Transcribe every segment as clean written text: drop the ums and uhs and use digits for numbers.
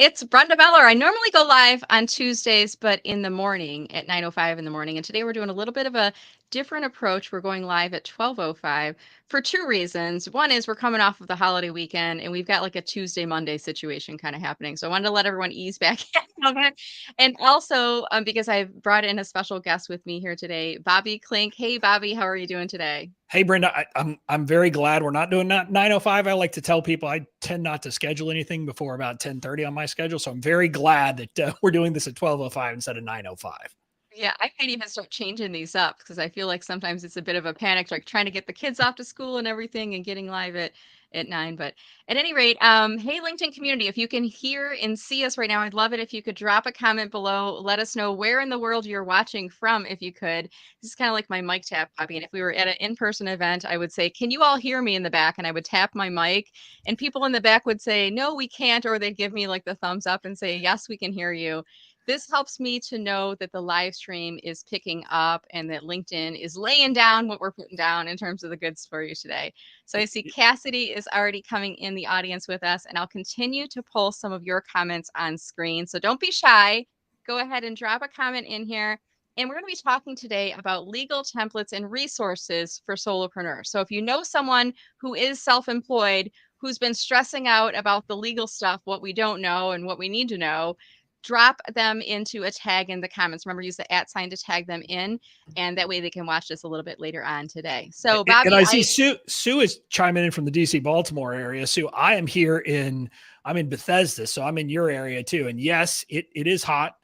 It's Brenda Meller. I normally go live on Tuesdays, but in the morning at 9:05 in the morning. And today we're doing a little bit of a different approach. We're going live at 12:05 for two reasons. One is we're coming off of the holiday weekend and we've got like a Tuesday, Monday situation kind of happening. So I wanted to let everyone ease back in on it. And also because I brought in a special guest with me here today, Bobby Klinck. Hey, Bobby, how are you doing today? Hey, Brenda, I'm very glad we're not doing that 9:05. I like to tell people I tend not to schedule anything before about 10:30 on my schedule. So I'm very glad that we're doing this at 12:05 instead of 9:05. Yeah, I might even start changing these up because I feel like sometimes it's a bit of a panic, like trying to get the kids off to school and everything and getting live at 9. But at any rate, hey LinkedIn community, if you can hear and see us right now, I'd love it if you could drop a comment below. Let us know where in the world you're watching from, if you could. This is kind of like my mic tap hobby. And if we were at an in-person event, I would say, "Can you all hear me in the back?" And I would tap my mic, and people in the back would say, "No, we can't," or they'd give me like the thumbs up and say, "Yes, we can hear you." This helps me to know that the live stream is picking up and that LinkedIn is laying down what we're putting down in terms of the goods for you today. So I see Cassidy is already coming in the audience with us, and I'll continue to pull some of your comments on screen. So don't be shy. Go ahead and drop a comment in here. And we're going to be talking today about legal templates and resources for solopreneurs. So if you know someone who is self-employed, who's been stressing out about the legal stuff, what we don't know and what we need to know, drop them into a tag in the comments. Remember, use the @ sign to tag them in, and that way they can watch this a little bit later on today. So, And Bobby, I see Sue is chiming in from the DC Baltimore area. Sue, I'm in Bethesda, so I'm in your area too. And yes, it is hot.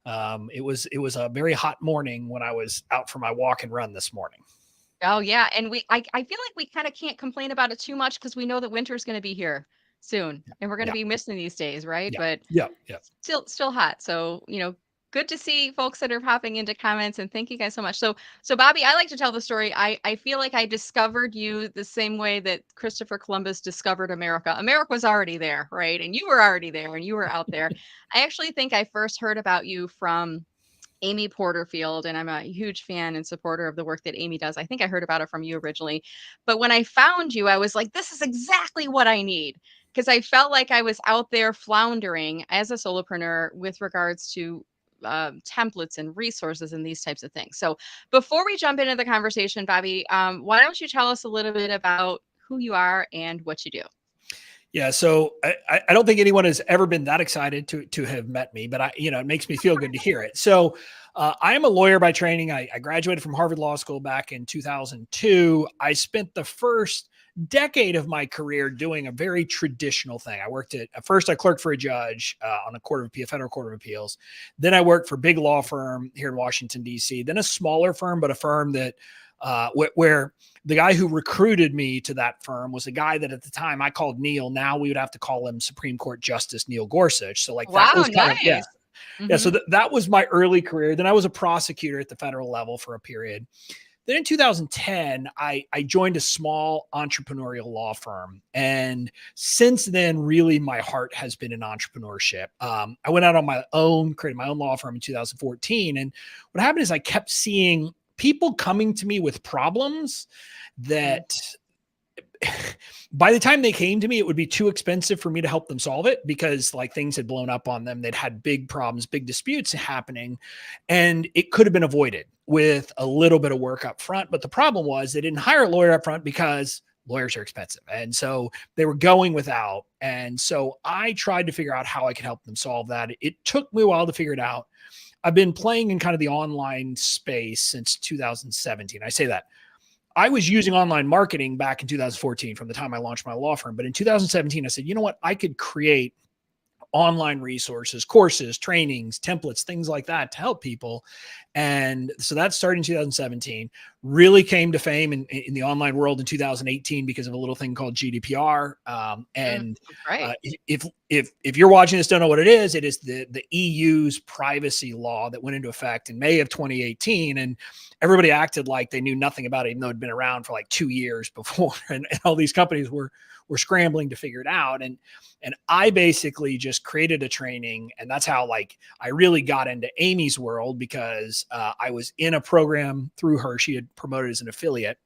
It was a very hot morning when I was out for my walk and run this morning. Oh yeah, and I feel like we kind of can't complain about it too much because we know that winter is going to be here soon, and we're going to Yeah, be missing these days, right? yeah, But yeah, yeah. still hot. So, good to see folks that are popping into comments, and thank you guys so much. So Bobby, I like to tell the story. I feel like I discovered you the same way that Christopher Columbus discovered America. America was already there, right? And you were already there and you were out there. I actually think I first heard about you from Amy Porterfield, and I'm a huge fan and supporter of the work that Amy does. I think I heard about it from you originally. But when I found you, I was like, this is exactly what I need. Because I felt like I was out there floundering as a solopreneur with regards to templates and resources and these types of things. So before we jump into the conversation, Bobby, why don't you tell us a little bit about who you are and what you do? Yeah, so I don't think anyone has ever been that excited to have met me, but it makes me feel good to hear it. So I am a lawyer by training. I graduated from Harvard Law School back in 2002. I spent the first decade of my career doing a very traditional thing. At first I clerked for a judge on a federal court of appeals. Then I worked for a big law firm here in Washington, D.C., then a smaller firm, but a firm that where the guy who recruited me to that firm was a guy that at the time I called Neil. Now we would have to call him Supreme Court Justice Neil Gorsuch. So like that Wow, was kind of, yeah. nice. Yeah. So that was my early career. Then I was a prosecutor at the federal level for a period. Then in 2010, I joined a small entrepreneurial law firm. And since then, really, my heart has been in entrepreneurship. I went out on my own, created my own law firm in 2014. And what happened is I kept seeing people coming to me with problems that by the time they came to me, it would be too expensive for me to help them solve it because like things had blown up on them. They'd had big problems, big disputes happening, and it could have been avoided with a little bit of work up front. But the problem was they didn't hire a lawyer up front because lawyers are expensive. And so they were going without. And so I tried to figure out how I could help them solve that. It took me a while to figure it out. I've been playing in kind of the online space since 2017. I say that. I was using online marketing back in 2014 from the time I launched my law firm. But in 2017, I said, you know what? I could create online resources, courses, trainings, templates, things like that to help people. And so that started in 2017, really came to fame in the online world in 2018 because of a little thing called GDPR. If you're watching this, don't know what it is the EU's privacy law that went into effect in May of 2018. And everybody acted like they knew nothing about it, even though it'd been around for like 2 years before. And all these companies were scrambling to figure it out. And I basically just created a training. And that's how like I really got into Amy's world because I was in a program through her. She had promoted as an affiliate.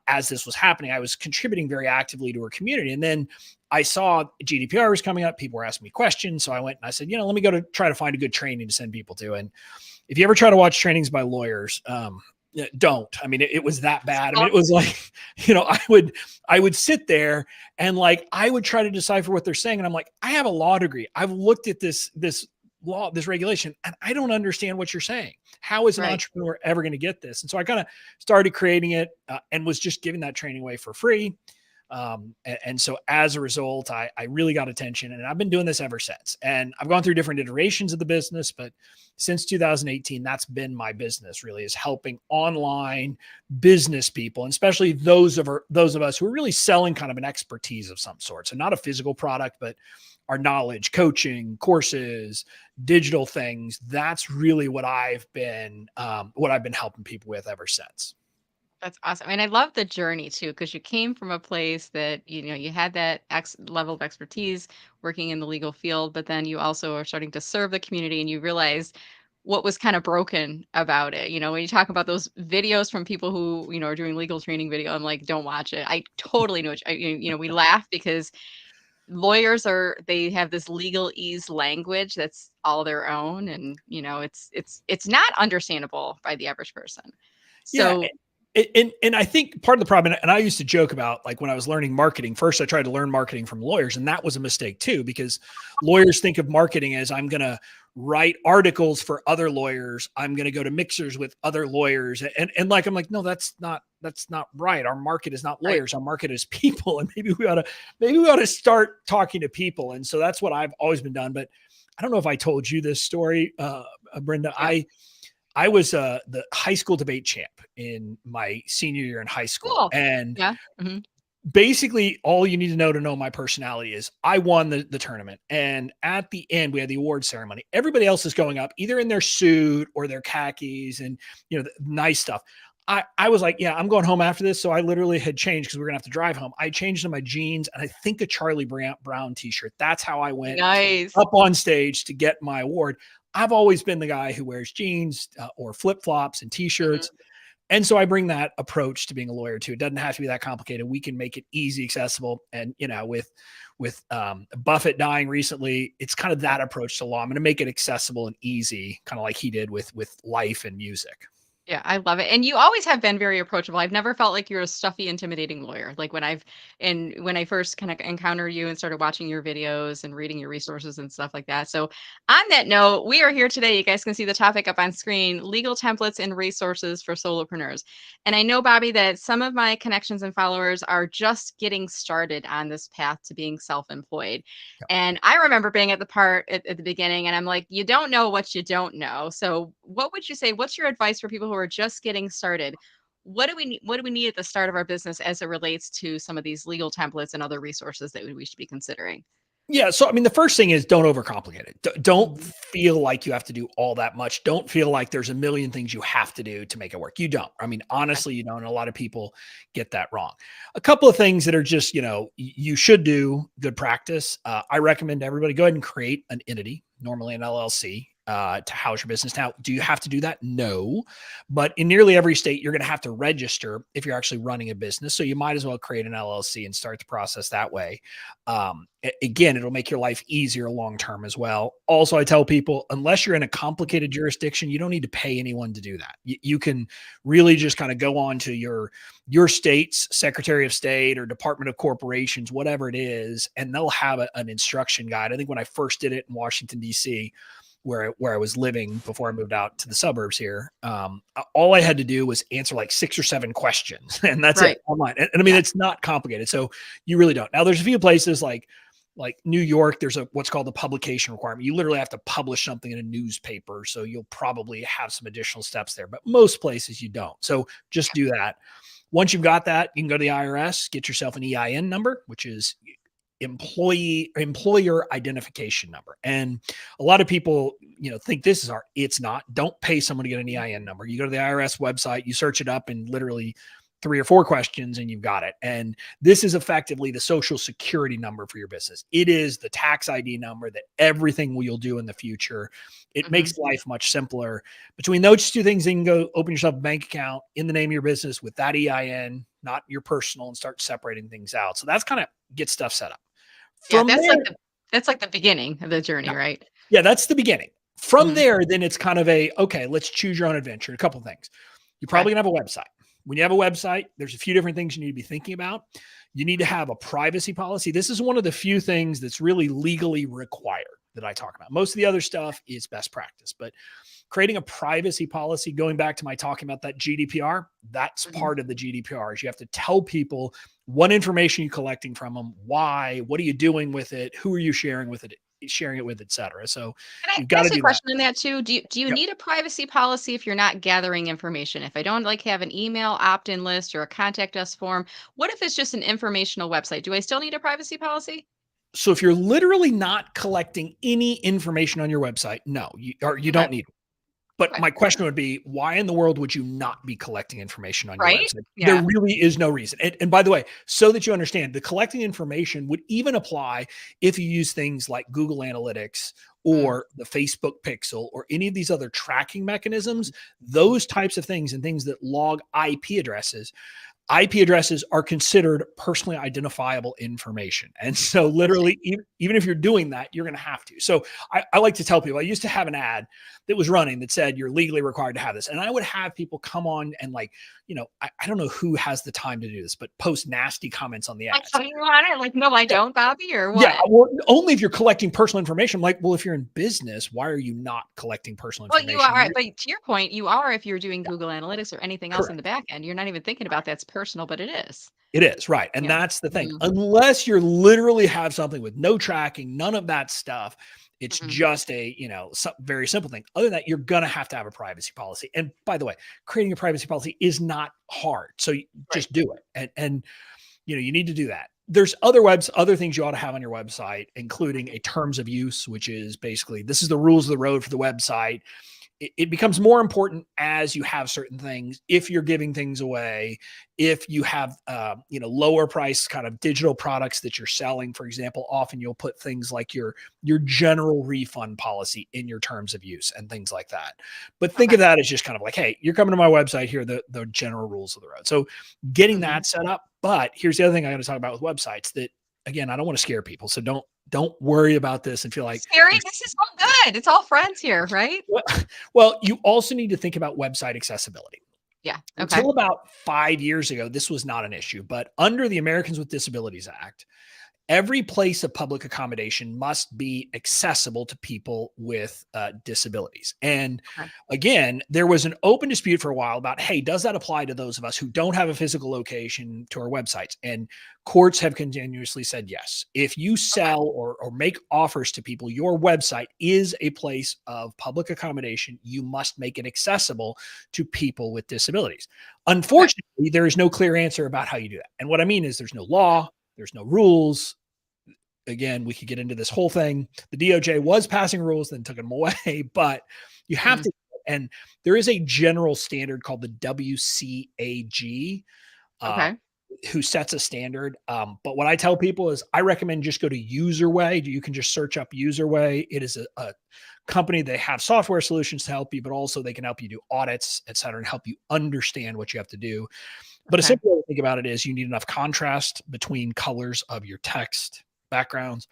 as this was happening, I was contributing very actively to her community. And then I saw GDPR was coming up. People were asking me questions. So I went and I said, let me go to try to find a good training to send people to. And if you ever try to watch trainings by lawyers, don't. I mean, it was that bad. I mean, it was like, I would sit there and like, I would try to decipher what they're saying. And I'm like, I have a law degree. I've looked at this law, this regulation, and I don't understand what you're saying. How is an entrepreneur ever going to get this? And so I kind of started creating it and was just giving that training away for free. And so as a result, I really got attention, and I've been doing this ever since. And I've gone through different iterations of the business, but since 2018, that's been my business, really, is helping online business people, and especially those of us who are really selling kind of an expertise of some sort. So not a physical product, but our knowledge, coaching, courses, digital things. That's really what I've been helping people with ever since. That's awesome. And I love the journey too, because you came from a place that, you had that level of expertise working in the legal field, but then you also are starting to serve the community and you realize what was kind of broken about it. When you talk about those videos from people who, are doing legal training video, I'm like, don't watch it. I totally know we laugh because they have this legalese language that's all their own. And, it's not understandable by the average person. Yeah. So And I think part of the problem, and I used to joke about, like, when I was learning marketing, first I tried to learn marketing from lawyers, and that was a mistake too, because lawyers think of marketing as I'm going to write articles for other lawyers. I'm going to go to mixers with other lawyers. And like, I'm like, no, that's not right. Our market is not lawyers. Our market is people. And maybe we ought to start talking to people. And so that's what I've always been done. But I don't know if I told you this story, Brenda. Yeah. I was the high school debate champ in my senior year in high school. Cool. And yeah. Mm-hmm. Basically all you need to know my personality is I won the tournament. And at the end, we had the award ceremony. Everybody else is going up either in their suit or their khakis and, the nice stuff. I was like, yeah, I'm going home after this. So I literally had changed because we we're going to have to drive home. I changed to my jeans and I think a Charlie Brown t-shirt. That's how I went up on stage to get my award. I've always been the guy who wears jeans or flip-flops and t-shirts. Mm-hmm. And so I bring that approach to being a lawyer too. It doesn't have to be that complicated. We can make it easy, accessible. And, with Buffett dying recently, it's kind of that approach to law. I'm going to make it accessible and easy, kind of like he did with life and music. Yeah, I love it. And you always have been very approachable. I've never felt like you're a stuffy, intimidating lawyer. Like when I first kind of encountered you and started watching your videos and reading your resources and stuff like that. So on that note, we are here today. You guys can see the topic up on screen: legal templates and resources for solopreneurs. And I know, Bobby, that some of my connections and followers are just getting started on this path to being self-employed. Yeah. And I remember being at the part at the beginning, and I'm like, you don't know what you don't know. So what would you say? What's your advice for people who are just getting started? What do we need at the start of our business as it relates to some of these legal templates and other resources that we should be considering? Yeah. So, I mean, the first thing is don't overcomplicate it. Don't feel like you have to do all that much. Don't feel like there's a million things you have to do to make it work. You don't. I mean, honestly, you don't. And a lot of people get that wrong. A couple of things that are just, you should do, good practice. I recommend everybody go ahead and create an entity, normally an LLC. To house your business. Now, do you have to do that? No, but in nearly every state, you're going to have to register if you're actually running a business. So you might as well create an LLC and start the process that way. Again, it'll make your life easier long-term as well. Also, I tell people, unless you're in a complicated jurisdiction, you don't need to pay anyone to do that. You can really just kind of go on to your state's Secretary of State or Department of Corporations, whatever it is, and they'll have an instruction guide. I think when I first did it in Washington, D.C., where I was living before I moved out to the suburbs here, all I had to do was answer like 6 or 7 questions, and that's it online. And I mean, it's not complicated. So you really don't. Now there's a few places like New York, there's what's called the publication requirement. You literally have to publish something in a newspaper. So you'll probably have some additional steps there, but most places you don't. So just do that. Once you've got that, you can go to the IRS, get yourself an EIN number, which is employer identification number. And a lot of people, think this is it's not. Don't pay someone to get an EIN number. You go to the IRS website, you search it up, and literally 3 or 4 questions and you've got it. And this is effectively the social security number for your business. It is the tax ID number that everything you'll do in the future. It makes life much simpler. Between those 2 things, you can go open yourself a bank account in the name of your business with that EIN. not your personal, and start separating things out. So that's kind of get stuff set up. Yeah, From there, that's like the beginning of the journey, yeah, right? yeah, that's the beginning. From Mhm. there, then it's kind of okay, let's choose your own adventure. A couple things. You're Okay. probably gonna have a website. When you have a website, there's a few different things you need to be thinking about. You need to have a privacy policy. This is one of the few things that's really legally required that I talk about. Most of the other stuff is best practice, but creating a privacy policy, going back to my talking about that GDPR, that's Mhm. part of the GDPR is you have to tell people what information you're collecting from them, why, what are you doing with it, who are you sharing it with, et cetera. So you've Can I got to ask you a do that. question on that too? Do you Yep. need a privacy policy if you're not gathering information? If I don't like have an email opt-in list or a contact us form, what if it's just an informational website? Do I still need a privacy policy? So if you're literally not collecting any information on your website, no, you Okay. don't need. But Okay. my question would be, why in the world would you not be collecting information on your Right? website? There Yeah. really is no reason. And by the way, so that you understand, the collecting information would even apply if you use things like Google Analytics Mm, or the Facebook Pixel or any of these other tracking mechanisms, mm, mm. those types of things and things that log IP addresses. IP addresses are considered personally identifiable information. And so, literally, even if you're doing that, you're going to have to. So, I like to tell people I used to have an ad that was running that said you're legally required to have this. And I would have people come on and, like, I don't know who has the time to do this, but post nasty comments on the Like, ads. so you want it? Like, no, I Yeah. don't, Bobby, or Yeah. what? Well, only if you're collecting personal information. I'm like, well, if you're in business, why are you not collecting personal Well, you are, information? right, but to your point, you are if you're doing Yeah, Google Analytics or anything else in the correct. back end. You're not even thinking about that's personal, but it is. It is, right, and Yeah. that's the thing. Mhm, Unless you're literally have something with no tracking, none of that stuff, it's mhm. just a, very simple thing. Other than that, you're gonna have to have a privacy policy, and by the way, creating a privacy policy is not hard, so you Right. just do it, and you need to do that. There's other things you ought to have on your website, including a terms of use, which is basically, this is the rules of the road for the website. It becomes more important as you have certain things. If you're giving things away, if you have lower price kind of digital products that you're selling, for example, often you'll put things like your general refund policy in your terms of use and things like that. But think Okay. of that as just kind of like, hey, you're coming to my website, here are the general rules of the road. So getting Mhm. that set up. But here's the other thing I got to talk about with websites that, again, I don't want to scare people, so don't worry about this and feel like Scary? you're. This is all good. It's all friends here, right? Well, well, you also need to think about website accessibility. Yeah. Okay. Until about 5 years ago, this was not an issue, but under the Americans with Disabilities Act, every place of public accommodation must be accessible to people with disabilities. And Okay. again, there was an open dispute for a while about, hey, does that apply to those of us who don't have a physical location to our websites? And courts have continuously said yes. If you Okay. sell or make offers to people, your website is a place of public accommodation. You must make it accessible to people with disabilities. Okay. Unfortunately, there is no clear answer about how you do that. And what I mean is there's no law, there's no rules. Again, we could get into this whole thing. The DOJ was passing rules, then took them away, but you have Mhm. to. And there is a general standard called the WCAG, uh, Okay. who sets a standard. But what I tell people is I recommend just go to Userway. You can just search up Userway. It is a company. They have software solutions to help you, but also they can help you do audits, et cetera, and help you understand what you have to do. But a Okay. simple way to think about it is you need enough contrast between colors of your text backgrounds.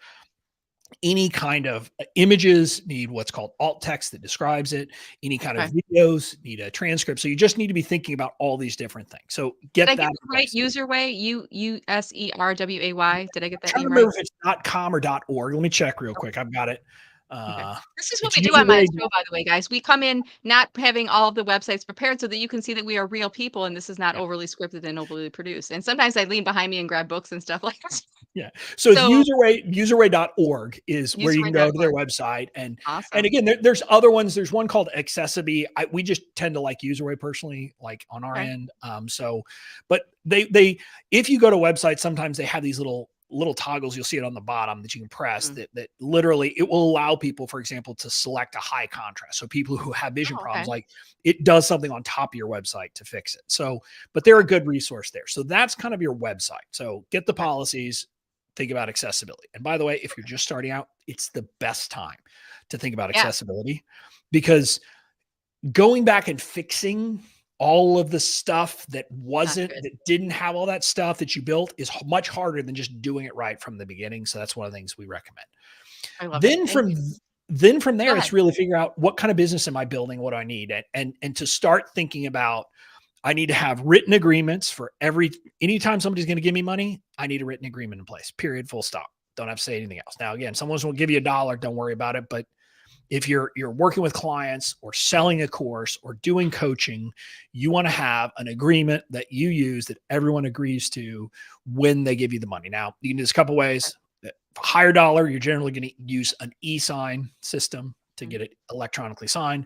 Any kind of images need what's called alt text that describes it. Any kind of Okay. videos need a transcript. So you just need to be thinking about all these different things. So Did I get get that it in right? place. Userway, Userway. Did I get I'm that trying you to remember right? if it's .com or .org. Let me check real quick. I've got it. Okay. Uh, This is what it's we do on my userway. show, by the way, guys. We come in not having all of the websites prepared so that you can see that we are real people and this is not Yeah. overly scripted and overly produced. And sometimes I lean behind me and grab books and stuff like that. Yeah. So it's So userway.org is where you can go to their userway.org. website. And Awesome. again, there's other ones. There's one called Accessibility. We just tend to like Userway personally, like on our Okay. end. But they if you go to websites, sometimes they have these little toggles. You'll see it on the bottom that you can press Mm. that literally it will allow people, for example, to select a high contrast. So people who have vision Oh, problems, okay. like it does something on top of your website to fix it. So, but they're a Okay. good resource there. So that's kind of your website. So get the Okay. policies, think about accessibility. And by the way, if you're just starting out, it's the best time to think about Yeah. accessibility because going back and fixing all of the stuff that Not good. didn't have all that stuff that you built is much harder than just doing it right from the beginning. So that's one of the things we recommend. I love it. Then And from go there, ahead. it's really figure out what kind of business am I building? What do I need? And to start thinking about, I need to have written agreements for anytime somebody's going to give me money, I need a written agreement in place, period, full stop. Don't have to say anything else. Now, again, someone will give you $1. Don't worry about it. But if you're working with clients or selling a course or doing coaching, you want to have an agreement that you use that everyone agrees to when they give you the money. Now, you can do this a couple ways. Higher dollar, you're generally going to use an e-sign system to get it electronically signed.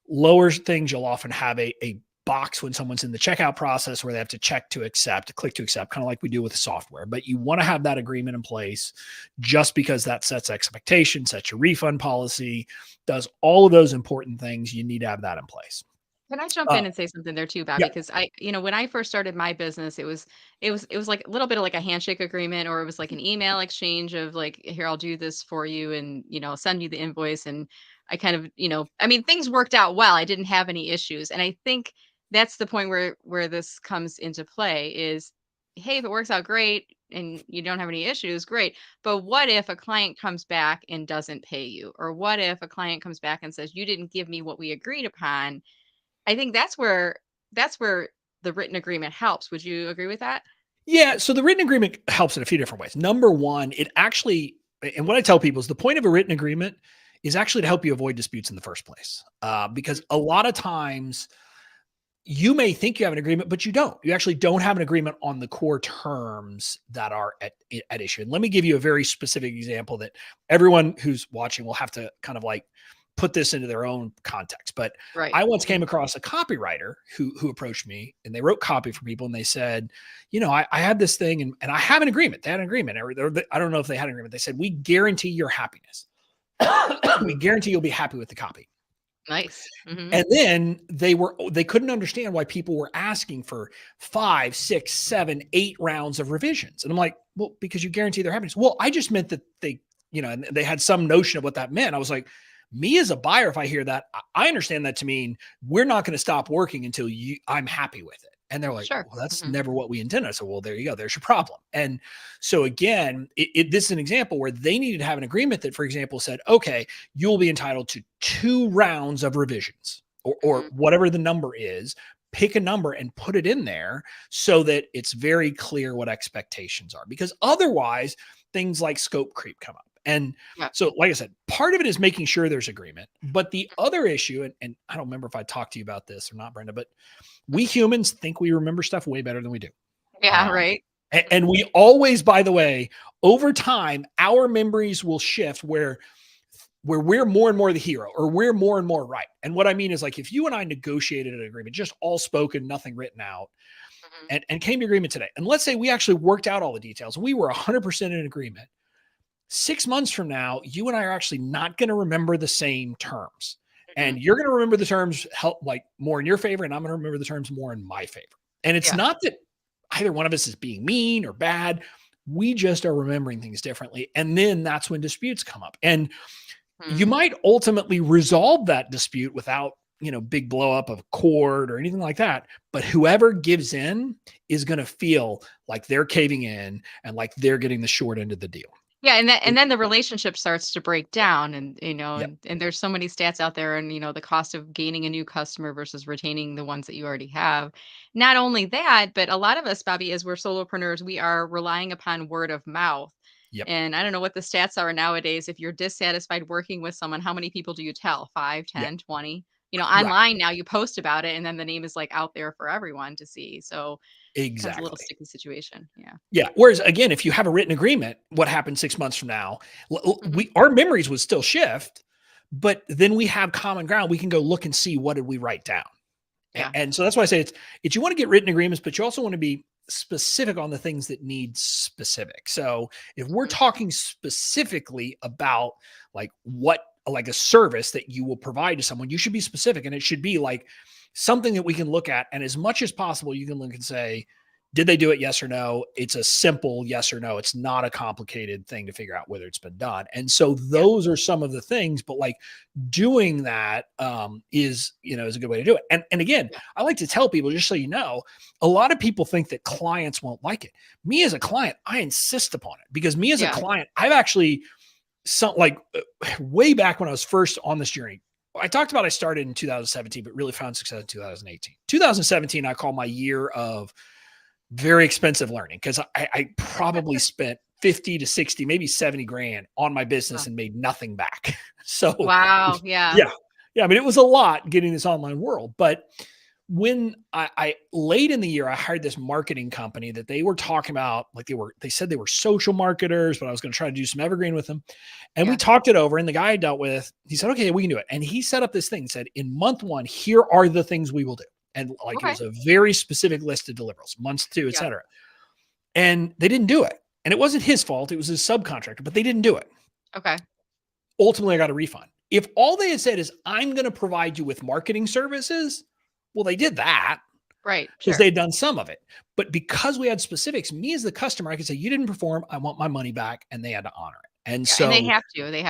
Lower things, you'll often have a box when someone's in the checkout process where they have to click to accept, kind of like we do with the software. But you want to have that agreement in place just because that sets expectations, sets your refund policy, does all of those important things. You need to have that in place. Can I jump Uh, in and say something there too, yeah, Bobby? Because when I first started my business, it was like a little bit of like a handshake agreement, or it was like an email exchange of like, here, I'll do this for you, and send you the invoice. And I kind of, I mean, things worked out well. I didn't have any issues, and I think that's the point where this comes into play is, hey, if it works out great and you don't have any issues, great. But what if a client comes back and doesn't pay you, or what if a client comes back and says you didn't give me what we agreed upon? I think that's where the written agreement helps. Would you agree with that? yeah. So the written agreement helps in a few different ways. Number one, it actually, and what I tell people is the point of a written agreement is actually to help you avoid disputes in the first place. Because a lot of times you may think you have an agreement, but you don't. You actually don't have an agreement on the core terms that are at issue. And let me give you a very specific example that everyone who's watching will have to kind of like put this into their own context. But Right. I once Mhm. came across a copywriter who approached me and they wrote copy for people and they said, I had this thing and I have an agreement. They had an agreement. I don't know if they had an agreement. They said, we guarantee your happiness. We guarantee you'll be happy with the copy. Nice. Mhm. And then they couldn't understand why people were asking for 5, 6, 7, 8 rounds of revisions. And I'm like, well, because you guarantee their happiness. Well, I just meant that and they had some notion of what that meant. I was like, me as a buyer, if I hear that, I understand that to mean we're not going to stop working until I'm happy with it. And they're like, Sure. well, that's Mhm. never what we intended. I said, well, there you go. There's your problem. And so again, this is an example where they needed to have an agreement that, for example, said, okay, you'll be entitled to 2 rounds of revisions or Mhm. whatever the number is. Pick a number and put it in there so that it's very clear what expectations are. Because otherwise, things like scope creep come up. And Yeah. so, like I said, part of it is making sure there's agreement. But the other issue, and I don't remember if I talked to you about this or not, Brenda, but we humans think we remember stuff way better than we do. Yeah, Uh, right. and we always, by the way, over time, our memories will shift where we're more and more the hero or we're more and more right. And what I mean is like if you and I negotiated an agreement, just all spoken, nothing written out, Mhm. and came to agreement today. And let's say we actually worked out all the details. We were 100% in agreement. 6 months from now, you and I are actually not going to remember the same terms. Mhm. And you're going to remember the terms help like more in your favor, and I'm going to remember the terms more in my favor. And it's Yeah. not that either one of us is being mean or bad. We just are remembering things differently. And then that's when disputes come up. And you Mhm. might ultimately resolve that dispute without, big blow up of court or anything like that. But whoever gives in is going to feel like they're caving in and like they're getting the short end of the deal. Yeah, and then the relationship starts to break down, and Yep. and there's so many stats out there, and the cost of gaining a new customer versus retaining the ones that you already have. Not only that, but a lot of us, Bobby, as we're solopreneurs, we are relying upon word of mouth. Yep. And I don't know what the stats are nowadays. If you're dissatisfied working with someone, how many people do you tell? Five, Yep. 10, 20? Right. Online now you post about it, and then the name is like out there for everyone to see. So it becomes a little Exactly. sticky situation. Yeah. Yeah. Whereas again, if you have a written agreement, what happens 6 months from now, Hmm. our memories would still shift, but then we have common ground. We can go look and see what did we write down. Yeah. And so that's why I say it's you want to get written agreements, but you also want to be specific on the things that need specific. So if we're Mhm. talking specifically about like a service that you will provide to someone, you should be specific. And it should be like something that we can look at. And as much as possible, you can look and say, Did they do it? Yes or no? It's a simple yes or no. It's not a complicated thing to figure out whether it's been done. And so Yeah. those are some of the things, but like doing that is, is a good way to do it. And again, Yeah. I like to tell people, just so you know, a lot of people think that clients won't like it. Me as a client, I insist upon it, because me as a Yeah. client, I've actually way back when I was first on this journey, I talked about I started in 2017, but really found success in 2018. 2017, I call my year of very expensive learning, because I probably spent 50 to 60, maybe 70 grand on my business Oh. and made nothing back. So Wow. Yeah. yeah. Yeah. I mean, it was a lot getting this online world, but when I late in the year, I hired this marketing company that they were talking about, like they said they were social marketers, but I was going to try to do some evergreen with them. And we Yeah. talked it over, and the guy I dealt with, he said, okay, we can do it. And he set up this thing, said, in month one, here are the things we will do. And like, it Okay. was a very specific list of deliverables, months two, et Yeah. cetera. And they didn't do it. And it wasn't his fault. It was his subcontractor, but they didn't do it. Okay. Ultimately, I got a refund. If all they had said is, I'm going to provide you with marketing services, well, they did that Right. because Sure. they had done some of it. But because we had specifics, me as the customer, I could say, you didn't perform, I want my money back. And they had to honor it. And Yeah, and so they have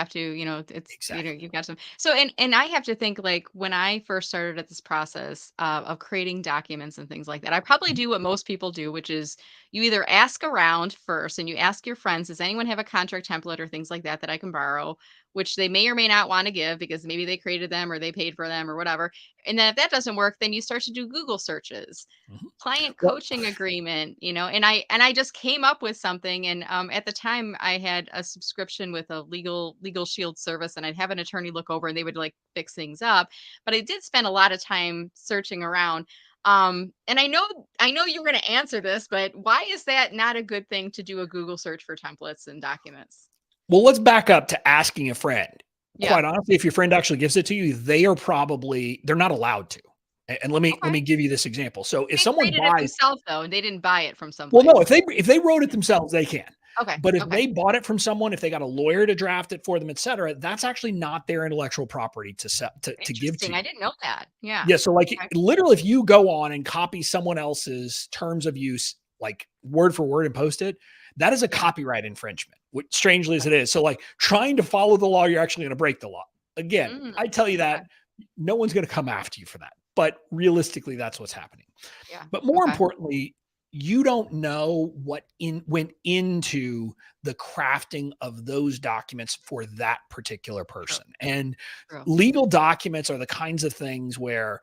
to, it's, exactly. you've got some. So, and I have to think, like, when I first started at this process of creating documents and things like that, I probably do what most people do, which is you either ask around first and you ask your friends, does anyone have a contract template or things like that I can borrow, which they may or may not want to give because maybe they created them or they paid for them or whatever. And then if that doesn't work, then you start to do Google searches, Mhm. client Well, coaching agreement, and I just came up with something. And at the time I had a subscription with a legal shield service, and I'd have an attorney look over and they would like fix things up. But I did spend a lot of time searching around. And I know you're going to answer this, but why is that not a good thing to do a Google search for templates and documents? well, let's back up to asking a friend. Yeah. Quite honestly, if your friend actually gives it to you, they're not allowed to. And let me Okay. give you this example. So if They someone created it buys, themselves though, and they didn't buy it from well, no, someplace. if they wrote it themselves, they can. Okay. But if Okay. they bought it from someone, if they got a lawyer to draft it for them, et cetera, that's actually not their intellectual property to sell, to give to Interesting. I you. didn't know that. Yeah. Yeah. So like Okay. literally, if you go on and copy someone else's terms of use, like word for word, and post it, that is a Yeah. copyright infringement, which strangely as it is. So like trying to follow the law, you're actually going to break the law. Again, Mm, I tell you okay. that no one's going to come after you for that. But realistically, that's what's happening. Yeah. But more Okay. importantly, you don't know what went into the crafting of those documents for that particular True. person. And True. legal documents are the kinds of things where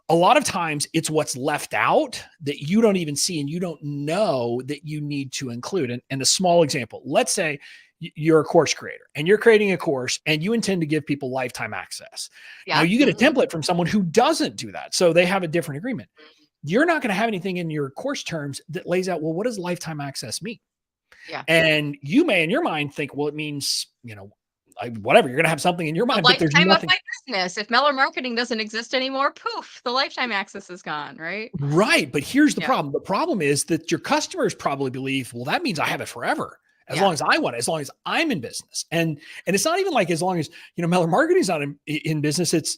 a lot of times it's what's left out that you don't even see and you don't know that you need to include. And a small example, let's say you're a course creator and you're creating a course and you intend to give people lifetime access. Now Yeah. you get a template from someone who doesn't do that. So they have a different agreement. Mhm. You're not going to have anything in your course terms that lays out, well, what does lifetime access mean? Yeah. And you may in your mind think, well, it means, whatever, you're going to have something in your The mind, but there's lifetime of nothing. my business. If Meller Marketing doesn't exist anymore, poof, the lifetime access is gone, right? Right. But here's the Yeah. problem. The problem is that your customers probably believe, well, that means I have it forever. As Yeah. long as I want it, as long as I'm in business. And it's not even like as long as, Meller Marketing's not in business. It's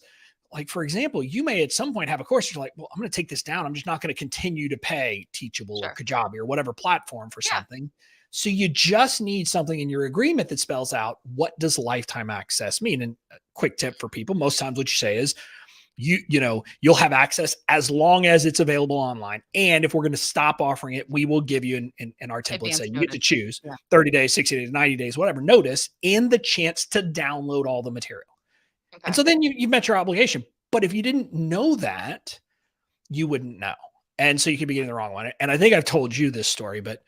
like, for example, you may at some point have a course. You're like, well, I'm going to take this down. I'm just not going to continue to pay Teachable or Sure. Kajabi or whatever platform for Yeah. something. So you just need something in your agreement that spells out, what does lifetime access mean? And a quick tip for people, most times what you say is, you'll have access as long as it's available online. And if we're going to stop offering it, we will give you in our template, say Advance you get to notice. choose Yeah. 30 days, 60 days, 90 days, whatever notice, and the chance to download all the material. And Okay. so then you've met your obligation. But if you didn't know that, you wouldn't know. And so you could be getting the wrong one. And I think I've told you this story, but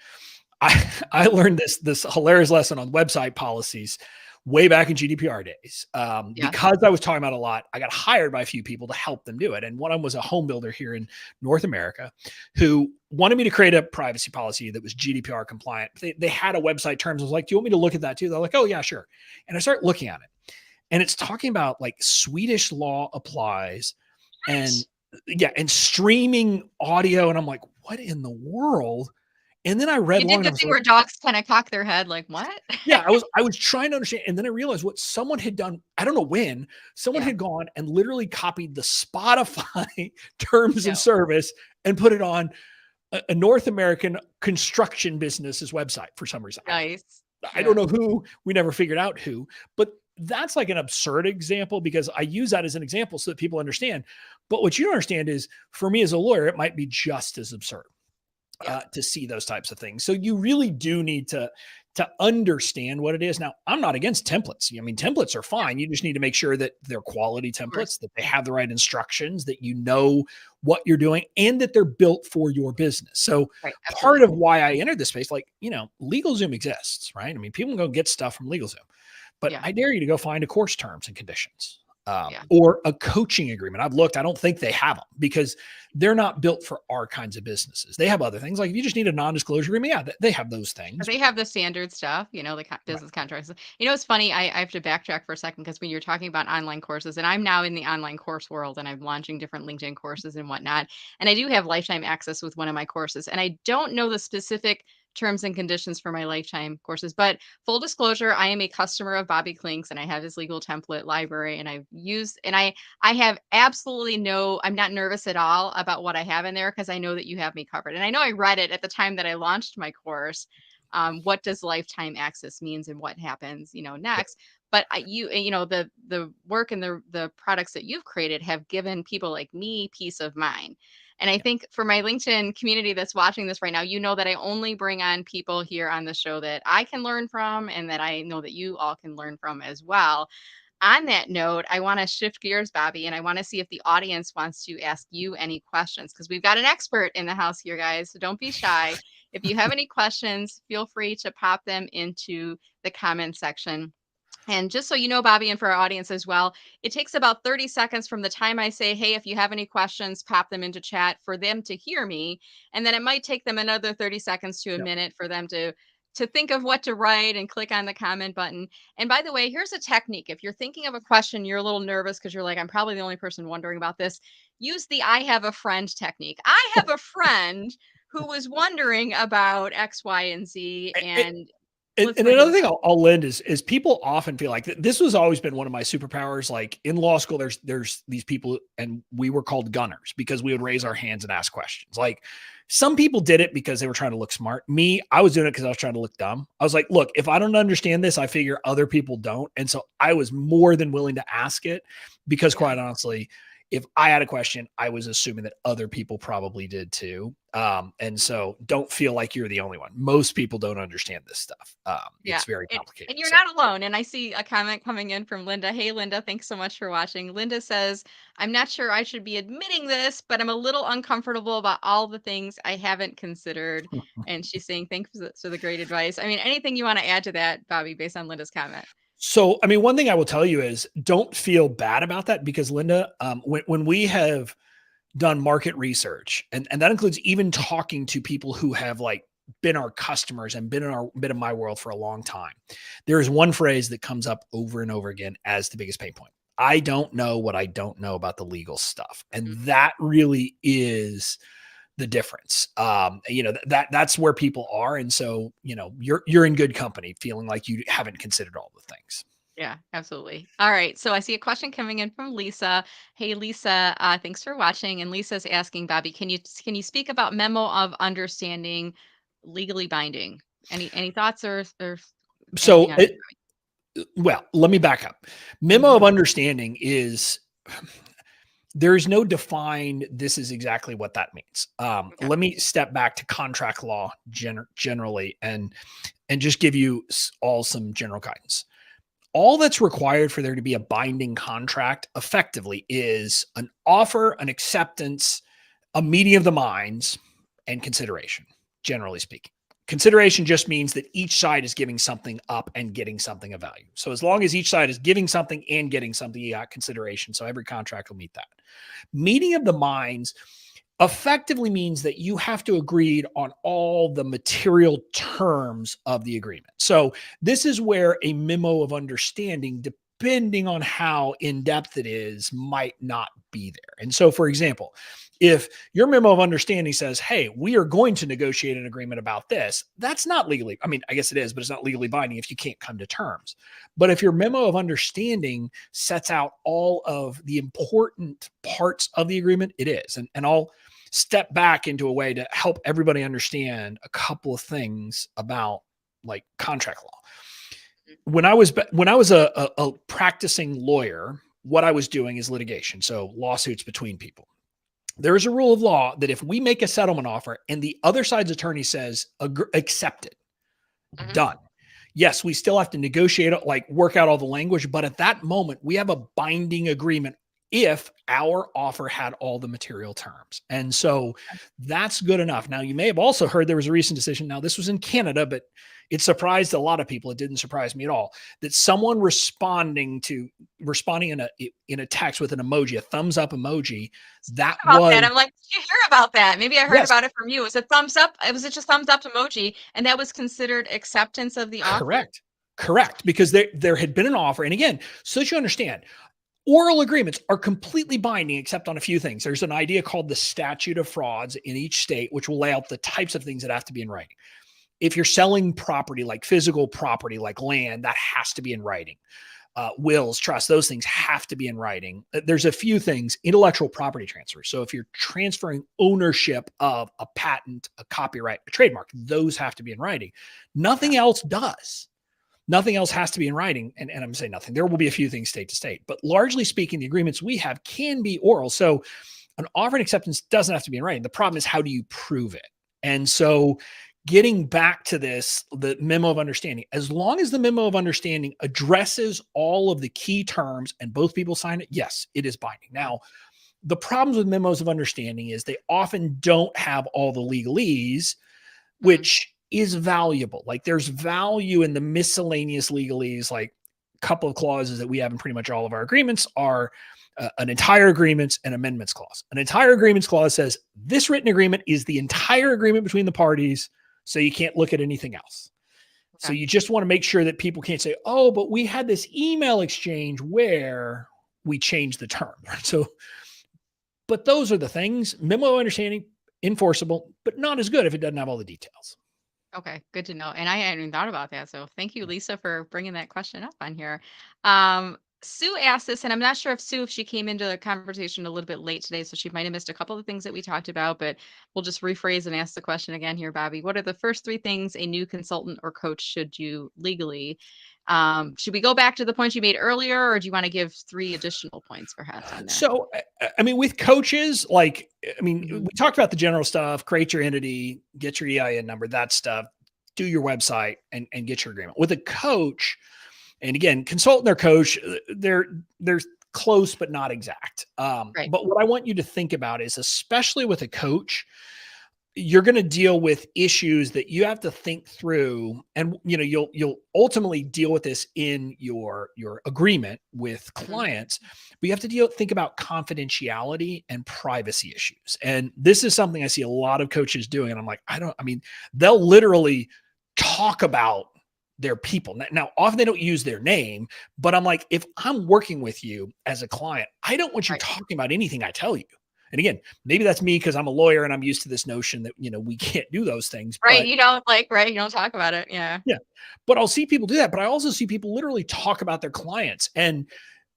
I learned this hilarious lesson on website policies way back in GDPR days. Yeah. Because I was talking about a lot, I got hired by a few people to help them do it. And one of them was a home builder here in North America who wanted me to create a privacy policy that was GDPR compliant. They had a website terms. I was like, do you want me to look at that too? They're like, oh yeah, sure. And I started looking at it and it's talking about like Swedish law applies and yeah, and streaming audio. And I'm like, what in the world? And then I read You long did the enough. thing where dogs kind of cock their head like, what? Yeah, I was trying to understand. And then I realized what someone had done. I don't know when someone Yeah. had gone and literally copied the Spotify terms Yeah. of service and put it on a North American construction business's website for some reason. Nice. I don't Yeah. know who, we never figured out who, but that's like an absurd example because I use that as an example so that people understand. But what you don't understand is for me as a lawyer, it might be just as absurd Yeah. to see those types of things. So you really do need to understand what it is. Now, I'm not against templates. I mean, templates are Yeah. fine. You just need to make sure that they're quality Of course. templates, that they have the right instructions, that you know what you're doing, and that they're built for your business. So Right. part Absolutely. of why I entered this space, like, LegalZoom exists, right? I mean, people can go get stuff from LegalZoom, but Yeah. I dare you to go find a course terms and conditions. Yeah. Or a coaching agreement. I've looked, I don't think they have them because they're not built for our kinds of businesses. They have other things. Like if you just need a non-disclosure agreement, yeah, they have those things. They have the standard stuff, the Right. business contracts. It's funny. I have to backtrack for a second because when you're talking about online courses, and I'm now in the online course world and I'm launching different LinkedIn courses and whatnot. And I do have lifetime access with one of my courses. And I don't know the specific terms and conditions for my lifetime courses, but full disclosure, I am a customer of Bobby Klink's and I have his legal template library and I've used, and I have absolutely I'm not nervous at all about what I have in there because I know that you have me covered. And I know I read it at the time that I launched my course. What does lifetime access means and what happens, next. But the work and the products that you've created have given people like me peace of mind. And I Yeah. think for my LinkedIn community that's watching this right now, that I only bring on people here on the show that I can learn from and that I know that you all can learn from as well. On that note, I want to shift gears, Bobby, and I want to see if the audience wants to ask you any questions because we've got an expert in the house here, guys. So don't be shy. If you have any questions, feel free to pop them into the comment section. And just so you know, Bobby, and for our audience as well, it takes about 30 seconds from the time I say, hey, if you have any questions, pop them into chat for them to hear me. And then it might take them another 30 seconds to a Yep. minute for them to think of what to write and click on the comment button. And by the way, here's a technique. If you're thinking of a question, you're a little nervous because you're like, I'm probably the only person wondering about this. Use the I have a friend technique. I have a friend who was wondering about X, Y, and Z. And let's And go ahead another and thing I'll lend is people often feel like this was always been one of my superpowers. Like in law school, there's these people, and we were called gunners because we would raise our hands and ask questions. Like some people did it because they were trying to look smart. Me, I was doing it because I was trying to look dumb. I was like, look, if I don't understand this, I figure other people don't, and so I was more than willing to ask it because, yeah. quite honestly, if I had a question, I was assuming that other people probably did too. And so don't feel like you're the only one. Most people don't understand this stuff. Yeah. It's very And complicated. you're So not alone. And I see a comment coming in from Linda. Hey, Linda, thanks so much for watching. Linda says, I'm not sure I should be admitting this, but I'm a little uncomfortable about all the things I haven't considered. And she's saying, thanks for the great advice. I mean, anything you want to add to that, Bobby, based on Linda's comment? So, I mean, one thing I will tell you is don't feel bad about that because Linda, when we have done market research, and that includes even talking to people who have like been our customers and been in my world for a long time, there is one phrase that comes up over and over again as the biggest pain point. I don't know what I don't know about the legal stuff, and Mhm. that really is the difference. That's where people are, and so you're in good company, feeling like you haven't considered all the things. Yeah, absolutely. All right. So I see a question coming in from Lisa. Hey, Lisa, thanks for watching. And Lisa's asking, Bobby, can you speak about memo of understanding legally binding? Any thoughts or anything So, on it? well, let me back up. Memo Mhm. of understanding is there is no defined, this is exactly what that means. Okay. Let me step back to contract law generally and just give you all some general guidance. All that's required for there to be a binding contract effectively is an offer, an acceptance, a meeting of the minds, and consideration, generally speaking. Consideration just means that each side is giving something up and getting something of value. So as long as each side is giving something and getting something, you got consideration. So every contract will meet that. Meeting of the minds effectively means that you have to agree on all the material terms of the agreement. So this is where a memo of understanding, depending on how in depth it is, might not be there. And so, for example, if your memo of understanding says, hey, we are going to negotiate an agreement about this, that's not legally, I mean, I guess it is, but it's not legally binding if you can't come to terms. But if your memo of understanding sets out all of the important parts of the agreement, it is. And step back into a way to help everybody understand a couple of things about like contract law. When I was a practicing lawyer, what I was doing is litigation, so lawsuits between people. There is a rule of law that if we make a settlement offer and the other side's attorney says accept it, Mhm. done. Yes, we still have to negotiate it, like work out all the language, but at that moment, we have a binding agreement if our offer had all the material terms. And so that's good enough. Now, you may have also heard there was a recent decision. Now, this was in Canada, but it surprised a lot of people. It didn't surprise me at all that someone responding in a text with an emoji, a thumbs up emoji, that About that. was I'm like, did you hear about that? Maybe I heard yes, about it from you. It was a thumbs up. It was just a thumbs up emoji, and that was considered acceptance of the offer? correct. Correct. Because there had been an offer. And again, so that you understand, oral agreements are completely binding except on a few things. There's an idea called the statute of frauds in each state, which will lay out the types of things that have to be in writing. If you're selling property, like physical property, like land, that has to be in writing. Wills, trusts, those things have to be in writing. There's a few things, intellectual property transfer. So if you're transferring ownership of a patent, a copyright, a trademark, those have to be in writing. Nothing Yeah. else does. Nothing else has to be in writing. And I'm saying nothing. There will be a few things state to state, but largely speaking, the agreements we have can be oral. So an offer and acceptance doesn't have to be in writing. The problem is, how do you prove it? And so getting back to this, the memo of understanding, as long as the memo of understanding addresses all of the key terms and both people sign it, yes, it is binding. Now, the problems with memos of understanding is they often don't have all the legalese, Mhm. which is valuable. Like there's value in the miscellaneous legalese, like a couple of clauses that we have in pretty much all of our agreements are an entire agreements and amendments clause. An entire agreements clause says this written agreement is the entire agreement between the parties, so you can't look at anything else. So Okay. you just want to make sure that people can't say, "Oh, but we had this email exchange where we changed the term." So, but those are the things. Memo understanding enforceable, but not as good if it doesn't have all the details. Okay, good to know. And I hadn't even thought about that. So thank you, Lisa, for bringing that question up on here. Sue asked this, and I'm not sure if Sue, if she came into the conversation a little bit late today, so she might have missed a couple of things that we talked about, but we'll just rephrase and ask the question again here, Bobby. What are the first three things a new consultant or coach should do legally? Should we go back to the points you made earlier, or do you want to give three additional points perhaps on there? So, I mean, with coaches, like, I mean, Hmm. we talked about the general stuff, create your entity, get your EIN number, that stuff, do your website and get your agreement. With a coach, and again, consultant or coach, they're close, but not exact. Right. But what I want you to think about is, especially with a coach, you're going to deal with issues that you have to think through, and you'll ultimately deal with this in your agreement with Hmm. clients, but you have to think about confidentiality and privacy issues. And this is something I see a lot of coaches doing, and I'm like, I mean, they'll literally talk about their people. Now, often they don't use their name, but I'm like, if I'm working with you as a client, I don't want you Right. talking about anything I tell you. And again, maybe that's me because I'm a lawyer and I'm used to this notion that, we can't do those things. Right. But You don't like, right. You don't talk about it. Yeah. yeah, but I'll see people do that. But I also see people literally talk about their clients. And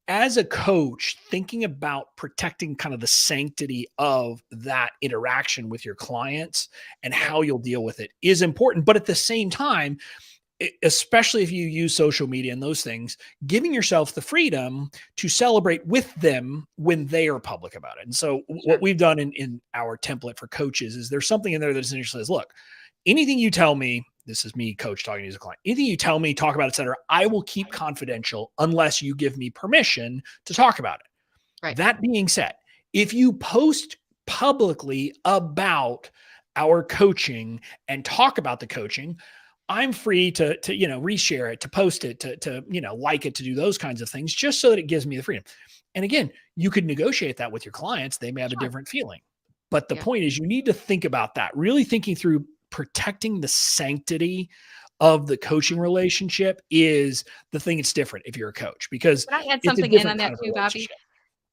as a coach, thinking about protecting kind of the sanctity of that interaction with your clients and Right. how you'll deal with it is important. But at the same time, especially if you use social media and those things, giving yourself the freedom to celebrate with them when they are public about it. And so what Sure. we've done in our template for coaches is there's something in there that essentially says, look, anything you tell me, this is me, coach, talking to you as a client, anything you tell me, talk about, et cetera, I will keep confidential unless you give me permission to talk about it. Right. That being said, if you post publicly about our coaching and talk about the coaching, I'm free to reshare it, to post it, to like it, to do those kinds of things, just so that it gives me the freedom. And again, you could negotiate that with your clients. They may have a Sure. different feeling. But the Yeah. point is, you need to think about that, really thinking through protecting the sanctity of the coaching Mhm. relationship is the thing that's different if you're a coach, because Can I add it's a something in on different that kind of too, Bobby? relationship.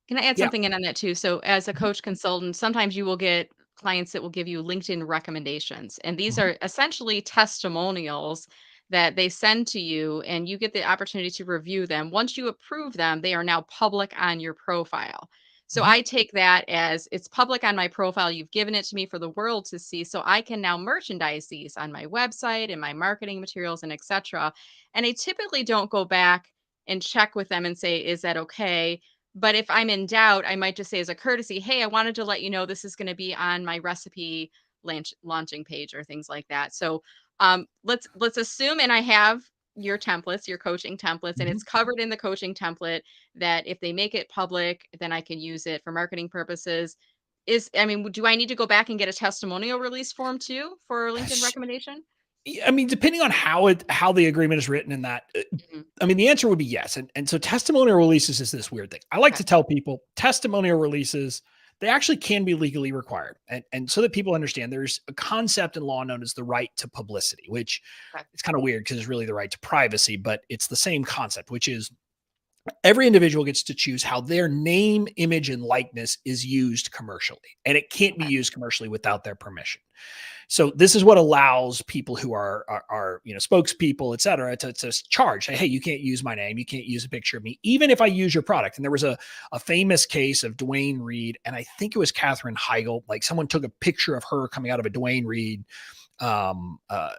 Can I add Yeah. something in on that too? So, as a Mhm. coach consultant, sometimes you will get clients that will give you LinkedIn recommendations. And these Mhm. are essentially testimonials that they send to you, and you get the opportunity to review them. Once you approve them, they are now public on your profile. So Mhm. I take that as it's public on my profile. You've given it to me for the world to see. So I can now merchandise these on my website and my marketing materials and etc. And I typically don't go back and check with them and say, is that okay? But if I'm in doubt, I might just say as a courtesy, hey, I wanted to let you know this is going to be on my recipe launching page or things like that. So let's assume, and I have your templates, your coaching templates, and Mhm. it's covered in the coaching template that if they make it public, then I can use it for marketing purposes. I mean, do I need to go back and get a testimonial release form too for LinkedIn recommendation? I mean, depending on how the agreement is written in that, Mhm. I mean, the answer would be yes. And so testimonial releases is this weird thing. I like Okay. to tell people testimonial releases, they actually can be legally required. And so Mhm. that people understand there's a concept in law known as the right to publicity, which Okay. it's kind of weird because it's really the right to privacy, but it's the same concept, which is every individual gets to choose how their name, image, and likeness is used commercially. And it can't be Okay. used commercially without their permission. So this is what allows people who are spokespeople, et cetera, to charge. Say, hey, you can't use my name, you can't use a picture of me, even if I use your product. And there was a famous case of Dwayne Reed, and I think it was Katherine Heigl. Like someone took a picture of her coming out of a Dwayne Reed um uh,